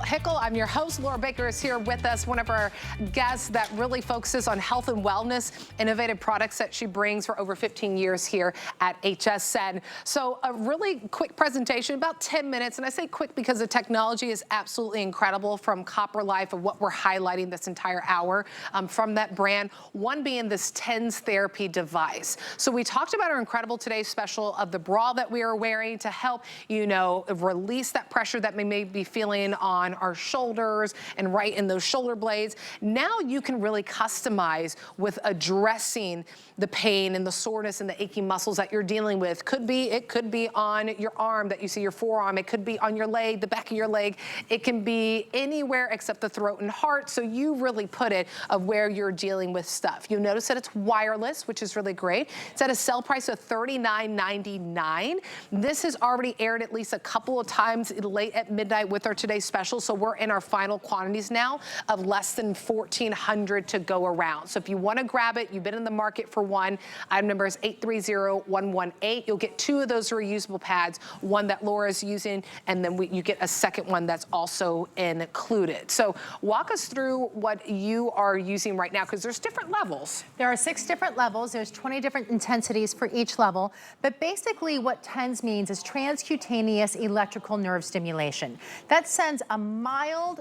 Hickle, I'm your host. Laura Baker is here with us, one of our guests that really focuses on health and wellness, innovative products that she brings for over 15 years here at HSN. So a really quick presentation, about 10 minutes, and I say quick because the technology is absolutely incredible from Copper Life of what we're highlighting this entire hour from that brand, one being this TENS therapy device. So we talked about our incredible today's special of the bra that we are wearing to help, release that pressure that we may be feeling on our shoulders and right in those shoulder blades. Now you can really customize with addressing the pain and the soreness and the aching muscles that you're dealing with. It could be on your arm that you see your forearm. It could be on your leg, the back of your leg. It can be anywhere except the throat and heart. So you really put it of where you're dealing with stuff. You'll notice that it's wireless, which is really great. It's at a sale price of $39.99. This has already aired at least a couple of times late at midnight with our today's special. So we're in our final quantities now of less than 1,400 to go around. So if you want to grab it, you've been in the market for one. Item number is 830118. You'll get two of those reusable pads, one that Laura's using, and then you get a second one that's also included. So walk us through what you are using right now, because there's different levels. There are 6 different levels. There's 20 different intensities for each level. But basically what TENS means is transcutaneous electrical nerve stimulation. That sends a mild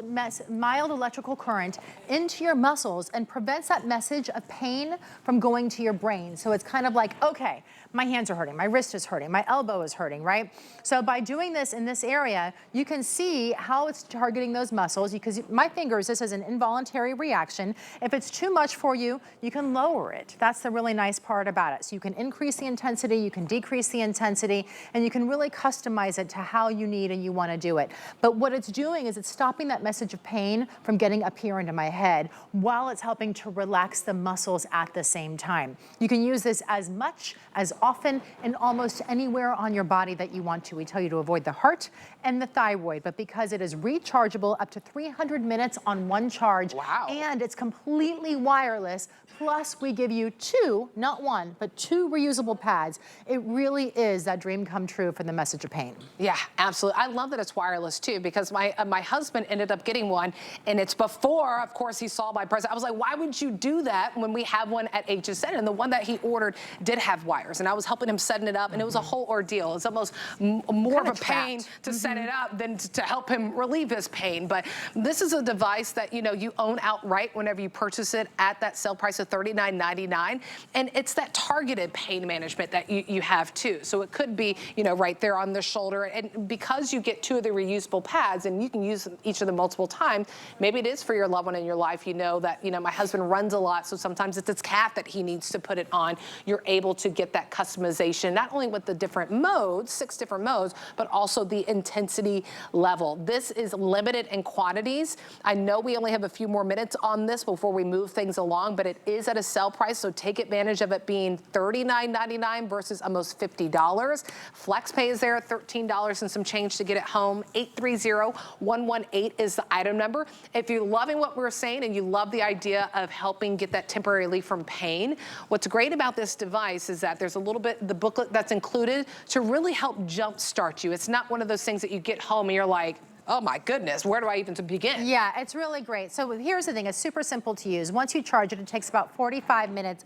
electrical current into your muscles and prevents that message of pain from going to your brain. So it's kind of like, okay, my hands are hurting, my wrist is hurting, my elbow is hurting, right? So by doing this in this area, you can see how it's targeting those muscles, because my fingers, this is an involuntary reaction. If it's too much for you, you can lower it. That's the really nice part about it. So you can increase the intensity, you can decrease the intensity, and you can really customize it to how you need and you want to do it. But what it's doing is it's stopping that message of pain from getting up here into my head while it's helping to relax the muscles at the same time. You can use this as much, as often, and almost anywhere on your body that you want to. We tell you to avoid the heart and the thyroid, but because it is rechargeable up to 300 minutes on one charge, wow, and it's completely wireless, plus we give you 2, not 1, but 2 reusable pads, it really is that dream come true for the message of pain. Yeah, absolutely. I love that it's wireless too, because my husband ended up getting one, and it's before, of course, he saw my present. I was like, why would you do that when we have one at HSN? And the one that he ordered did have wires, and I was helping him setting it up, and it was a whole ordeal. It's almost more of a pain to set it up than to help him relieve his pain. But this is a device that you own outright whenever you purchase it at that sale price of $39.99, and it's that targeted pain management that you have too. So it could be right there on the shoulder, and because you get 2 of the reusable pads and you can use each of them multiple times, maybe it is for your loved one in your life. My husband runs a lot, so sometimes it's his calf that he needs to put it on. You're able to get that customization, not only with the different modes, 6 different modes, but also the intensity level. This is limited in quantities. I know we only have a few more minutes on this before we move things along, but it is at a sale price, so take advantage of it being $39.99 versus almost $50. Flex pay is there, $13 and some change to get it home. 830118 is the item number. If you're loving what we're saying and you love the idea of helping get that temporary relief from pain, what's great about this device is that there's a little bit, the booklet that's included to really help jumpstart you. It's not one of those things that you get home and you're like, oh my goodness, where do I even begin? Yeah, it's really great. So here's the thing, it's super simple to use. Once you charge it, it takes about 45 minutes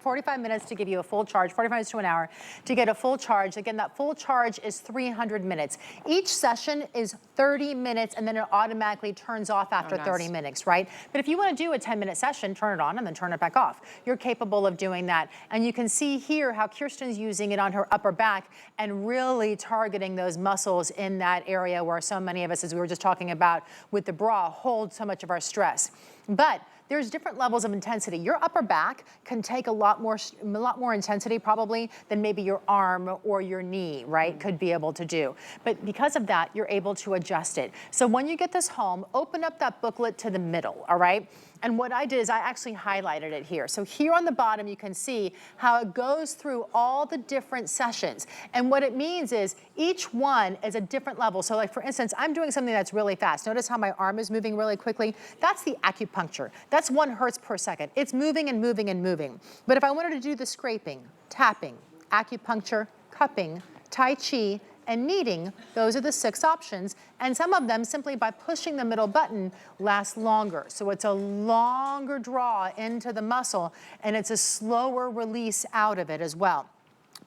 to give you a full charge, 45 minutes to an hour to get a full charge. Again, that full charge is 300 minutes. Each session is 30 minutes, and then it automatically turns off after 30 minutes, right? But if you want to do a 10-minute session, turn it on and then turn it back off. You're capable of doing that. And you can see here how Kirsten's using it on her upper back and really targeting those muscles in that area where so many of us, as we were just talking about with the bra, hold so much of our stress. But there's different levels of intensity. Your upper back can take a lot more intensity probably than maybe your arm or your knee, right, could be able to do. But because of that, you're able to adjust it. So when you get this home, open up that booklet to the middle, all right? And what I did is I actually highlighted it here. So here on the bottom, you can see how it goes through all the different sessions. And what it means is each one is a different level. So like, for instance, I'm doing something that's really fast. Notice how my arm is moving really quickly? That's the acupuncture. That's 1 hertz per second. It's moving and moving and moving. But if I wanted to do the scraping, tapping, acupuncture, cupping, Tai Chi, and kneading. Those are the 6 options. And some of them, simply by pushing the middle button, last longer. So it's a longer draw into the muscle, and it's a slower release out of it as well.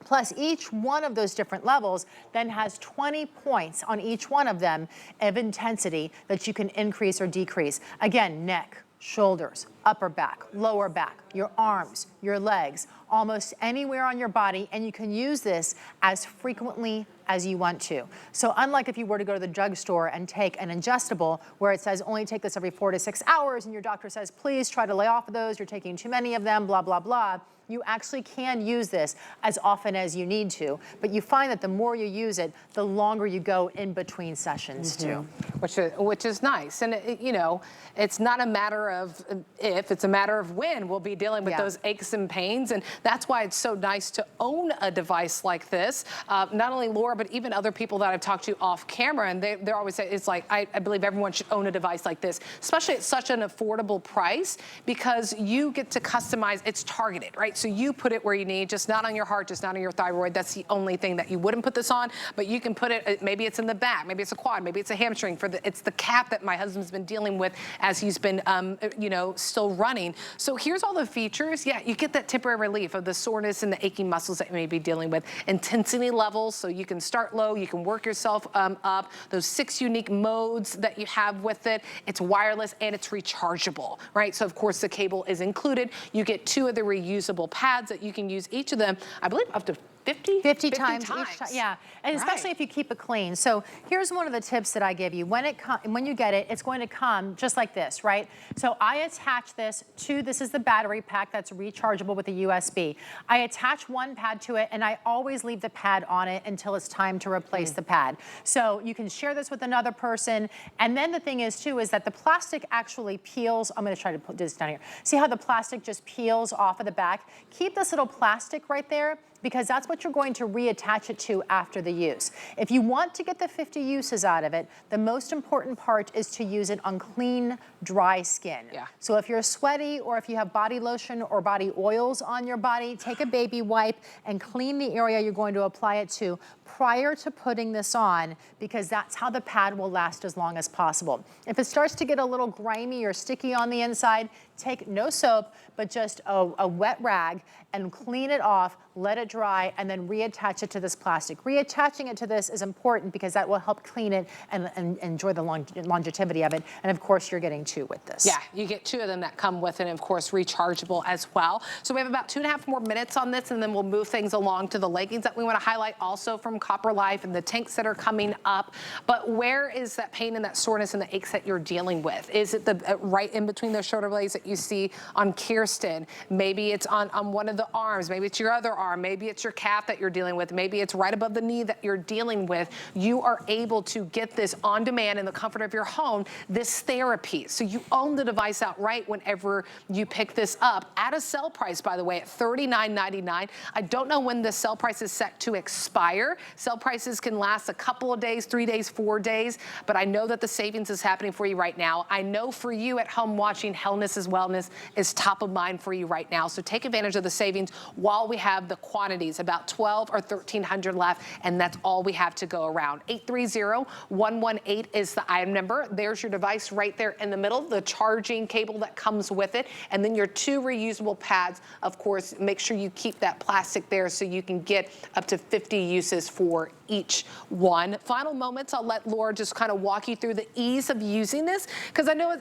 Plus, each one of those different levels then has 20 points on each one of them of intensity that you can increase or decrease. Again, neck, shoulders, upper back, lower back, your arms, your legs, almost anywhere on your body, and you can use this as frequently as you want to. So unlike if you were to go to the drugstore and take an ingestible where it says only take this every 4 to 6 hours and your doctor says, please try to lay off of those, you're taking too many of them, blah, blah, blah, you actually can use this as often as you need to, but you find that the more you use it, the longer you go in between sessions too. Which is nice. And you know, it's not a matter of if, it's a matter of when we'll be dealing with those aches and pains. And that's why it's so nice to own a device like this. Not only Laura, but even other people that I've talked to off camera, and they're always saying, it's like, I believe everyone should own a device like this, especially at such an affordable price, because you get to customize, it's targeted, right? So you put it where you need, just not on your heart, just not on your thyroid. That's the only thing that you wouldn't put this on, but you can put it, maybe it's in the back, maybe it's a quad, maybe it's a hamstring. It's the calf that my husband's been dealing with as he's been, you know, still running. So here's all the features. Yeah, you get that temporary relief of the soreness and the aching muscles that you may be dealing with. Intensity levels, so you can start low, you can work yourself up. Those 6 unique modes that you have with it. It's wireless and it's rechargeable, right? So of course the cable is included. You get 2 of the reusable pads that you can use, each of them, I believe up to 50 times each time, yeah, and especially if you keep it clean. So here's one of the tips that I give you. When you get it, it's going to come just like this, right? So I attach this to, this is the battery pack that's rechargeable with a USB. I attach one pad to it, and I always leave the pad on it until it's time to replace the pad. So you can share this with another person, and then the thing is too, is that the plastic actually peels. I'm gonna try to put this down here. See how the plastic just peels off of the back? Keep this little plastic right there, because that's what you're going to reattach it to after the use. If you want to get the 50 uses out of it, the most important part is to use it on clean, dry skin. Yeah. So if you're sweaty, or if you have body lotion or body oils on your body, take a baby wipe and clean the area you're going to apply it to prior to putting this on, because that's how the pad will last as long as possible. If it starts to get a little grimy or sticky on the inside, take no soap, but just a wet rag and clean it off, let it dry, and then reattach it to this plastic. Reattaching it to this is important because that will help clean it and enjoy the longevity of it. And of course, you're getting 2 with this. Yeah, you get 2 of them that come with it, and of course, rechargeable as well. So we have about 2.5 more minutes on this, and then we'll move things along to the leggings that we want to highlight also from Copper Life and the tanks that are coming up. But where is that pain and that soreness and the aches that you're dealing with? Is it the right in between those shoulder blades that you see on Kirsten? Maybe it's on one of the arms, maybe it's your other arm, maybe it's your calf that you're dealing with, maybe it's right above the knee that you're dealing with. You are able to get this on demand in the comfort of your home, this therapy. So you own the device outright whenever you pick this up at a sale price, by the way, at $39.99. I don't know when the sale price is set to expire. Sale prices can last a couple of days, 3 days, 4 days, but I know that the savings is happening for you right now. I know for you at home watching, Wellness is Wellness is top of mind for you right now. So take advantage of the savings while we have the quantities, about 12 or 1,300 left, and that's all we have to go around. 830-118 is the item number. There's your device right there in the middle, the charging cable that comes with it, and then your 2 reusable pads. Of course, make sure you keep that plastic there so you can get up to 50 uses for each one. Final moments, I'll let Laura just kind of walk you through the ease of using this, because I know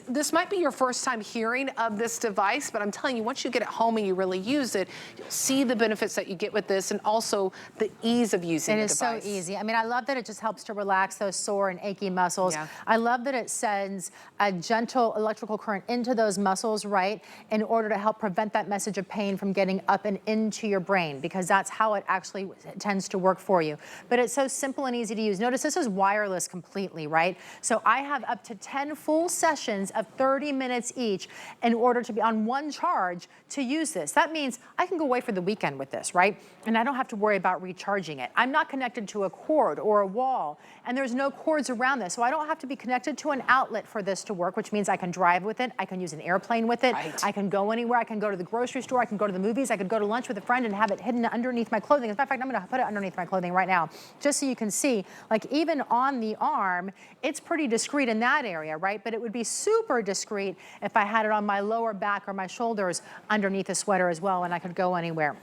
this might be your first time hearing of this device, but I'm telling you, once you get it home and you really use it, you'll see the benefits that you get with this, and also the ease of using the device. It is so easy. I mean, I love that it just helps to relax those sore and achy muscles. Yeah. I love that it sends a gentle electrical current into those muscles, right, in order to help prevent that message of pain from getting up and into your brain, because that's how it actually tends to work for you. But it's so simple and easy to use. Notice this is wireless completely, right? So I have up to 10 full sessions of 30 minutes each in order to be on one charge to use this. That means I can go away for the weekend with with this, right? And I don't have to worry about recharging it. I'm not connected to a cord or a wall, and there's no cords around this, so I don't have to be connected to an outlet for this to work, which means I can drive with it, I can use an airplane with it, Right. I can go anywhere, I can go to the grocery store, I can go to the movies, I could go to lunch with a friend and have it hidden underneath my clothing. As a matter of fact, I'm gonna put it underneath my clothing right now, just so you can see, like even on the arm, it's pretty discreet in that area, right? But it would be super discreet if I had it on my lower back or my shoulders underneath a sweater as well, and I could go anywhere.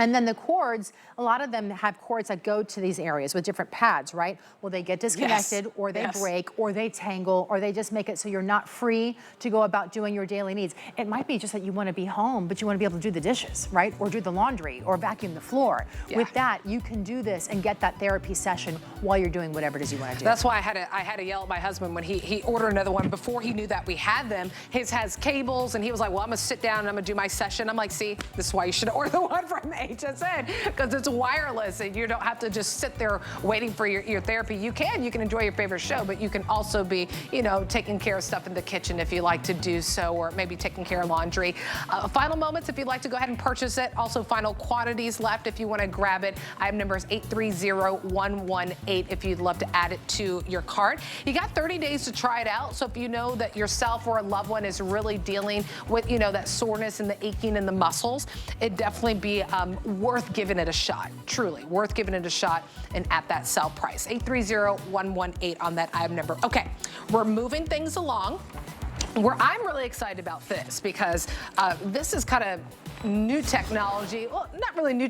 And then the cords, a lot of them have cords that go to these areas with different pads, right? Well, they get disconnected, Yes. or they Yes. break, or they tangle, or they just make it so you're not free to go about doing your daily needs. It might be just that you want to be home, but you want to be able to do the dishes, right? Or do the laundry, or vacuum the floor. Yeah. With that, you can do this and get that therapy session while you're doing whatever it is you want to do. That's why I had to yell at my husband when he ordered another one before he knew that we had them. His has cables, and he was like, well, I'm gonna sit down and I'm gonna do my session. I'm like, see, this is why you should order the one from HSN, because it's wireless and you don't have to just sit there waiting for your therapy. You can enjoy your favorite show, but you can also be, you know, taking care of stuff in the kitchen if you like to do so, or maybe taking care of laundry. Final moments if you'd like to go ahead and purchase it. Also final quantities left if you want to grab it. Item number is 830118 if you'd love to add it to your cart. You got 30 days to try it out. So if you know that yourself or a loved one is really dealing with, you know, that soreness and the aching in the muscles, it'd definitely be worth giving it a shot. Truly worth giving it a shot, and at that sell price. 830118 on that item number. Okay, we're moving things along. Where I'm really excited about this because this is kind of new technology. Well, not really new